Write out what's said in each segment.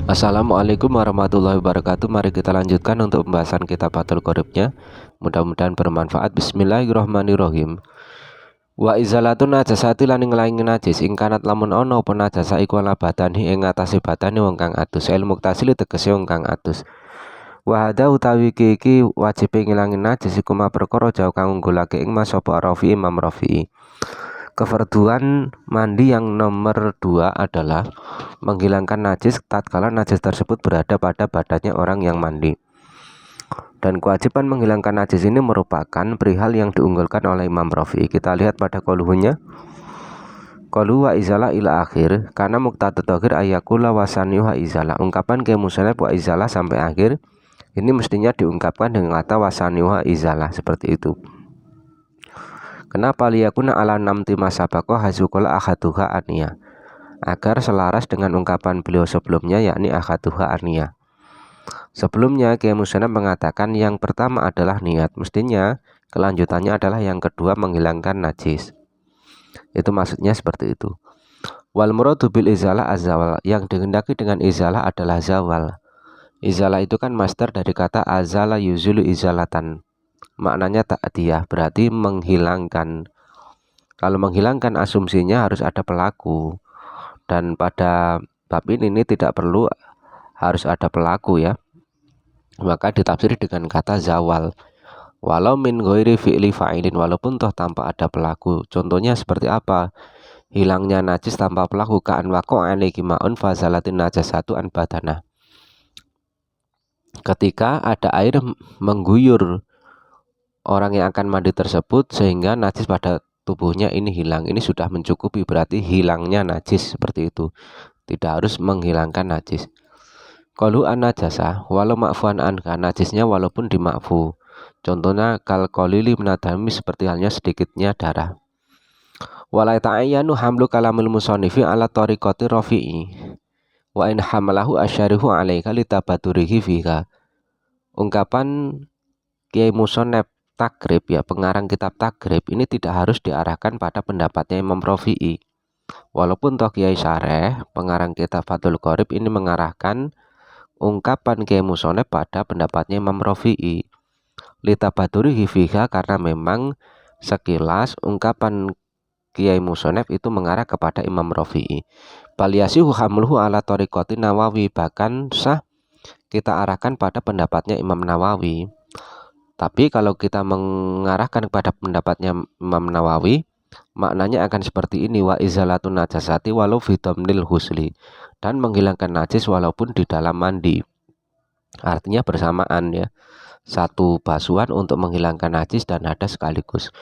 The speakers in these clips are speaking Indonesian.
Assalamualaikum warahmatullahi wabarakatuh. Mari kita lanjutkan untuk pembahasan kitab Fathul Qoribnya. Mudah-mudahan bermanfaat. Bismillahirrahmanirrahim. Wa izalatun najasati lan nglangi najis ing kanat lamun ana apa najasa iku ala badani ing ngatasi badane wong kang adus. El muktasili tegese wong kang adus. Wa hada utawi iki wajib ngilangi najis iku ma perkara jauh kang unggulake ing mas sapa Rafi'i Imam Rafi'i. Kefarduan mandi yang nomor 2 adalah menghilangkan najis tatkala najis tersebut berada pada badannya orang yang mandi. Dan kewajiban menghilangkan najis ini merupakan perihal yang diunggulkan oleh Imam Rafi'i. Kita lihat pada qauluhunya. Qalu wa izala ila akhir karena muqtadad akhir ayakula wasaniha izala. Ungkapan ke musannaf wa izala sampai akhir ini mestinya diungkapkan dengan kata wasaniha izala seperti itu. Kenapa liyakuna ala namti masabako hazukola akhaduha aniyah, agar selaras dengan ungkapan beliau sebelumnya yakni akhaduha aniyah. Sebelumnya Kiai Musannaf mengatakan yang pertama adalah niat, mestinya kelanjutannya adalah yang kedua menghilangkan najis. Itu maksudnya seperti itu. Wal muradu bil izalah azawal, yang dikehendaki dengan izalah adalah zawal. Izalah itu kan master dari kata azala yuzulu izalatan. Maknanya ta'diyah, berarti menghilangkan. Kalau menghilangkan asumsinya harus ada pelaku. Dan pada bab ini tidak perlu harus ada pelaku ya. Maka ditafsiri dengan kata zawal. Walau min ghairi fi'li fa'ilin, walaupun toh tanpa ada pelaku. Contohnya seperti apa? Hilangnya najis tanpa pelaku, ka'an waqa'a alaihi ma'un fazalatin najasatu an badanah. Ketika ada air mengguyur orang yang akan mandi tersebut sehingga najis pada tubuhnya ini hilang, ini sudah mencukupi, berarti hilangnya najis seperti itu. Tidak harus menghilangkan najis. Qalu an najasa walau ma'fuan anha, najisnya walaupun dimakfu. Contohnya kal qalili minadami, seperti halnya sedikitnya darah. Wala ta'ayyanu hamlu kalamul musannifi ala tariqati Rafi'i wa in hamalahu asyarihu alaika litabadurihi fiha. Ungkapan Kiai Musannaf Takrib ya, pengarang kitab Takrib ini tidak harus diarahkan pada pendapatnya Imam Rafi'i. Walaupun toh Kiai Syareh pengarang kitab Fathul Qorib ini mengarahkan ungkapan Kiai Musannaf pada pendapatnya Imam Rafi'i. Litabadurihi fiha, karena memang sekilas ungkapan Kiai Musannaf itu mengarah kepada Imam Rafi'i. Baliyasihu hamluhu ala tariqati Nawawi, bahkan sah kita arahkan pada pendapatnya Imam Nawawi. Tapi kalau kita mengarahkan kepada pendapatnya Imam Nawawi, maknanya akan seperti ini, wa izalatun najasati walau fidomnil husli, dan menghilangkan najis walaupun di dalam mandi. Artinya bersamaan ya, satu basuhan untuk menghilangkan najis dan hadas sekaligus.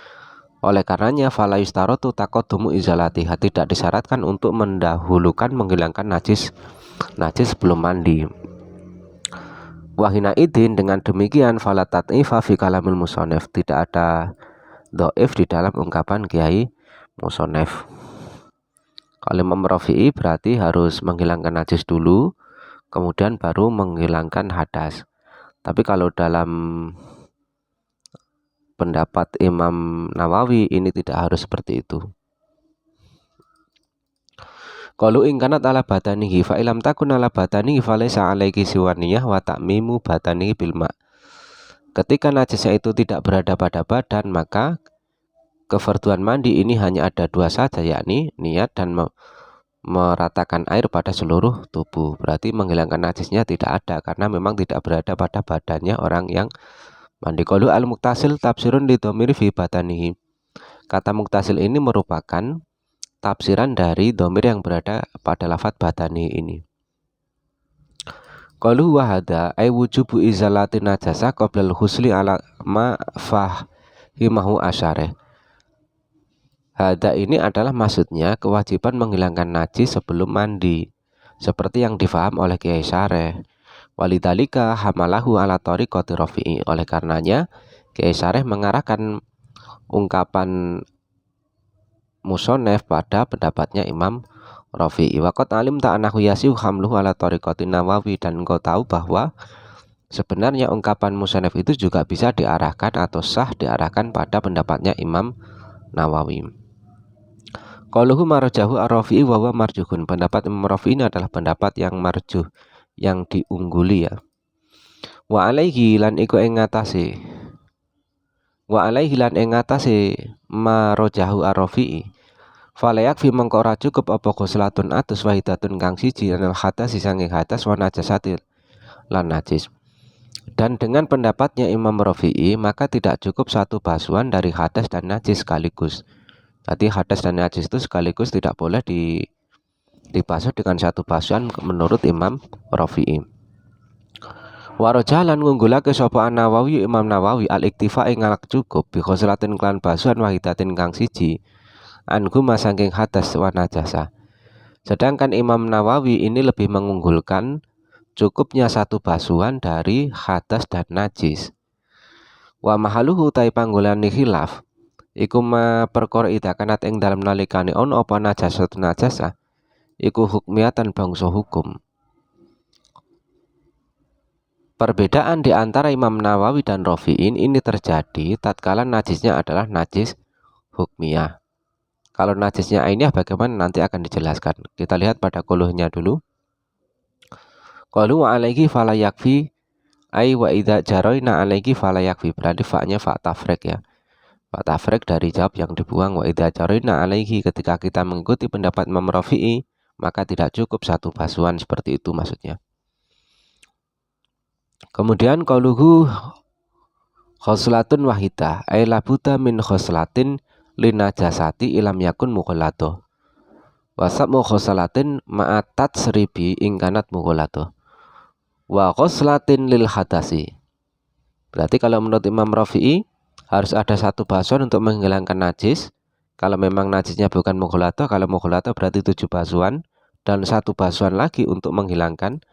Oleh karenanya fala yustaratu taqaddumu izalatiha, tidak disyaratkan untuk mendahulukan menghilangkan najis sebelum mandi. Wahina idin, dengan demikian fala tat'ifa fi kalamil musannaf, tidak ada dhaif di dalam ungkapan Kiai Musannaf. Kalau Imam Rafi'i berarti harus menghilangkan najis dulu, kemudian baru menghilangkan hadas. Tapi kalau dalam pendapat Imam Nawawi ini tidak harus seperti itu. Qalu in kanat ala badanihi fa ilam takun ala badanihi falaysa alaiki siwaniyah wa ta'mimu badanihi bil ma'. Ketika najisnya itu tidak berada pada badan, maka kefarduan mandi ini hanya ada dua saja, yakni niat dan meratakan air pada seluruh tubuh. Berarti menghilangkan najisnya tidak ada karena memang tidak berada pada badannya orang yang mandi. Qalu al muktasil tafsirun li dhamiri fi badanihi. Kata muktasil ini merupakan tafsiran dari dhamir yang berada pada lafadz badani ini. Qalu wa hadza ay wujubu izalati najasa qabla al-husli ala ma fahimahu asyarih. Hadza ini adalah maksudnya kewajiban menghilangkan najis sebelum mandi, seperti yang difaham oleh Kiai Syareh. Walidalika hamalahu ala tariqati Rafi'i. Oleh karenanya Kiai Syareh mengarahkan ungkapan Musannaf pada pendapatnya Imam Rafi'i. Waqat alim ta'anahu yasihu hamluhu ala tariqati Nawawi, dan engkau tahu bahwa sebenarnya ungkapan Musannaf itu juga bisa diarahkan atau sah diarahkan pada pendapatnya Imam Nawawi. Qauluhu marjahu ar-Rafi'i wa huwa marjuhun. Pendapat Imam Rafi'i ini adalah pendapat yang marjuh, yang diungguli ya. Wa alaihi lan iku ing ngatasé marojahu ar-Rafi'i falayak fi mengko ora cukup apa ghuslatun atus wahidatun kang siji anil hadas sanging hadas wa najasatil lan najis. Dan dengan pendapatnya Imam Rafi'i maka tidak cukup satu basuhan dari hadas dan najis sekaligus. Jadi hadas dan najis itu sekaligus tidak boleh dibasuh dengan satu basuhan menurut Imam Rafi'i. Warojalan ngunggulake sapa Nawawi Imam Nawawi al-iktifa ing ngalak cukup bi khoslatin klan basuhan wahidatin kang siji anhu masangking hadas wa najasa. Sedangkan Imam Nawawi ini lebih mengunggulkan cukupnya satu basuhan dari hadas dan najis. Wa mahaluhu tai panggolane khilaf iku ma perkara idakanat ing dalem nalikane ono apa najasatun najasa iku hukmiyatan bangsa hukum. Perbedaan di antara Imam Nawawi dan Rafi'in ini terjadi tatkala najisnya adalah najis hukmiyah. Kalau najisnya ainiyah bagaimana nanti akan dijelaskan. Kita lihat pada quluhnya dulu. Qalu wa alaihi fala yakfi ai wa idza jaraina alaihi fala yakfi. Berarti fa-nya fa tafriq ya. Fa tafriq dari jawab yang dibuang. Wa idza jaraina alaihi, ketika kita mengikuti pendapat Imam Rafi'i maka tidak cukup satu basuhan, seperti itu maksudnya. Kemudian qauluhu khoslatun wahidah ay labuta min khoslatin linajasati ilam yakun mughallatoh wasabmu khoslatin ma'atat seribi ingkanat mughallatoh wa khoslatin lil hadasi. Berarti kalau menurut Imam Rafi'i harus ada satu basuhan untuk menghilangkan najis. Kalau memang najisnya bukan mughallatoh, kalau mughallatoh berarti 7 basuhan dan satu basuhan lagi untuk menghilangkan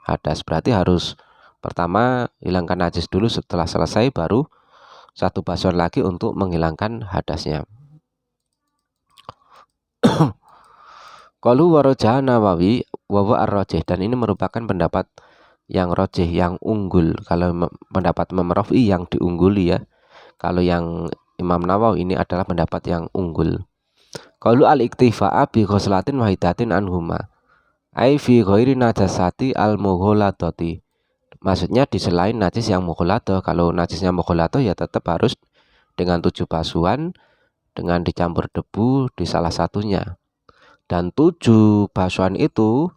hadas. Berarti harus pertama hilangkan najis dulu, setelah selesai baru satu basuhan lagi untuk menghilangkan hadasnya. Qalu warajaha Nawawi wa wa ar-rajih, dan ini merupakan pendapat yang rajih, yang unggul. Kalau pendapat Imam Rafi'i yang diungguli ya. Kalau yang Imam Nawawi ini adalah pendapat yang unggul. Qalu al-iktifa'a bi khoslatin wahidatin anhuma ai fi ghairi najasati al-mughalladati. Maksudnya di selain najis yang mughallatoh. Kalau najisnya mughallatoh ya tetap harus dengan 7 basuhan dengan dicampur debu di salah satunya. Dan 7 basuhan itu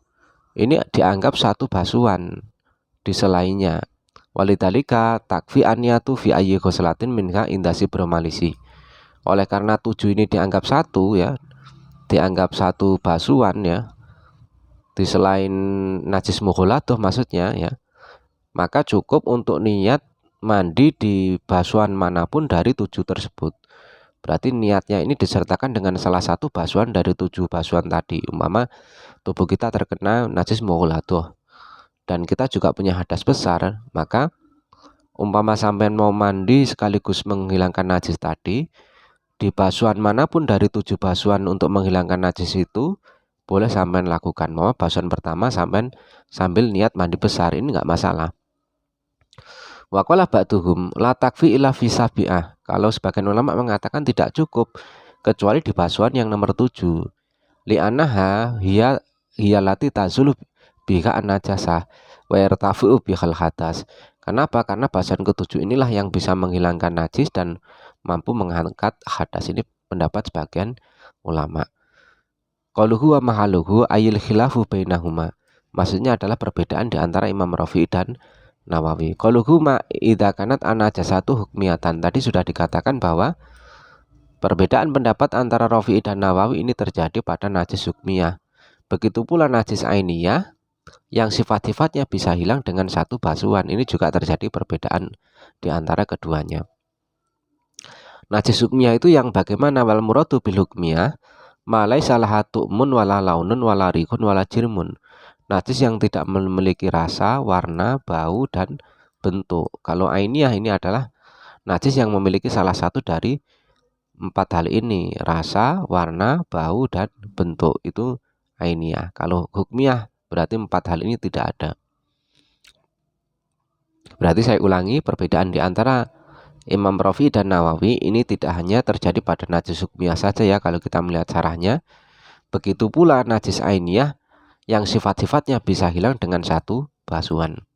ini dianggap satu basuhan di selainnya. Walidhalika takfi aniyatu fi ayyi khoslatin minha indasi bromalisi. Oleh karena 7 ini dianggap satu ya, dianggap satu basuhan ya, di selain najis mughallatoh maksudnya ya, maka cukup untuk niat mandi di basuhan manapun dari 7 tersebut. Berarti niatnya ini disertakan dengan salah satu basuhan dari 7 basuhan tadi. Umpama tubuh kita terkena najis mughallatoh dan kita juga punya hadas besar, maka umpama sampean mau mandi sekaligus menghilangkan najis tadi, di basuhan manapun dari 7 basuhan untuk menghilangkan najis itu boleh sampean lakukan. Mau basuhan pertama sampean sambil niat mandi besar, ini enggak masalah. Wa qala ba'duhum la takfi illa fi sabi'ah. Kalau sebagian ulama mengatakan tidak cukup kecuali di basuhan yang nomor 7. Li'annaha hiya lati tazulu biha an-najasah wa yartafi'u bihal hadas. Kenapa? Karena basuhan ke-7 inilah yang bisa menghilangkan najis dan mampu mengangkat hadas. Ini pendapat sebagian ulama. Qaluhu wa mahaluhu ayil khilafu bainahuma. Maksudnya adalah perbedaan di antara Imam Rafi'i dan Nawawi. Qaluhu ma idza kanat an-najasatu hukmiyatan. Tadi sudah dikatakan bahwa perbedaan pendapat antara Rafi'i dan Nawawi ini terjadi pada najis hukmiyah. Begitu pula najis ainiyah yang sifat-sifatnya bisa hilang dengan satu basuhan. Ini juga terjadi perbedaan di antara keduanya. Najis hukmiyah itu yang bagaimana? Wal muradu bil hukmiyah ma laisa laha tu'mun wala launun wala rihun wala jirmun. Najis yang tidak memiliki rasa, warna, bau, dan bentuk. Kalau ainiyah ini adalah najis yang memiliki salah satu dari 4 hal ini. Rasa, warna, bau, dan bentuk. Itu ainiyah. Kalau hukmiyah berarti 4 hal ini tidak ada. Berarti saya ulangi, perbedaan di antara Imam Rafi'i dan Nawawi ini tidak hanya terjadi pada najis hukmiyah saja ya kalau kita melihat syarahnya. Begitu pula najis ainiyah yang sifat-sifatnya bisa hilang dengan satu basuhan.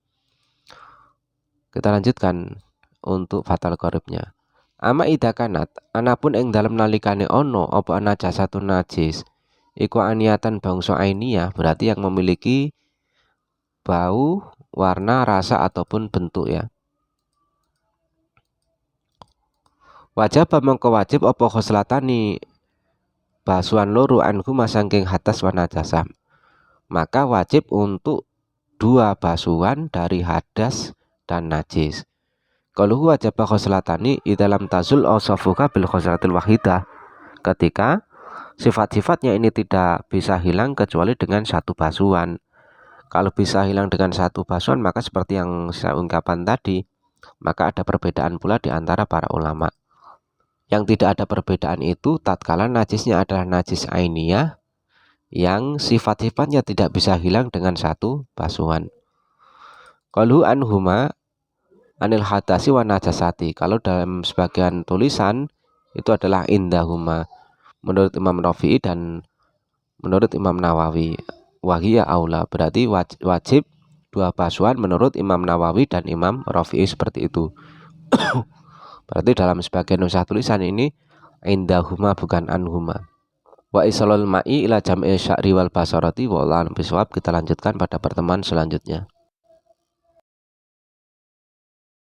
Kita lanjutkan untuk fatal qoribnya. Ama ida kanat, anapun ing dalam nalikane ono apa najasatun najis iku aniatan bangsa ainiyah, berarti yang memiliki bau, warna, rasa ataupun bentuk ya. Wajib mengko wajib apa khoslatani basuhan loro anhu masangking hadas wa najasah. Maka wajib untuk 2 basuhan dari hadas dan najis. Kalau wajib khoslatani di dalam tazul ausafuka bil khoslatil wahidah. Ketika sifat-sifatnya ini tidak bisa hilang kecuali dengan satu basuhan. Kalau bisa hilang dengan satu basuhan, maka seperti yang saya ungkapkan tadi, maka ada perbedaan pula di antara para ulama. Yang tidak ada perbedaan itu tatkala najisnya adalah najis ainiyah yang sifat-sifatnya tidak bisa hilang dengan satu basuhan. Qalu anhuma anil hadasi wa najasati. Kalau dalam sebagian tulisan itu adalah indahuma menurut Imam Rafi'i dan menurut Imam Nawawi. Wahiyya aula, berarti wajib 2 basuhan menurut Imam Nawawi dan Imam Rafi'i seperti itu. Berarti dalam sebagian nusa tulisan ini indahuma bukan anhuma. Wa isalul ma'i ila jam'i sya'ri wal basarati wa ulan biswab. Kita lanjutkan pada pertemuan selanjutnya.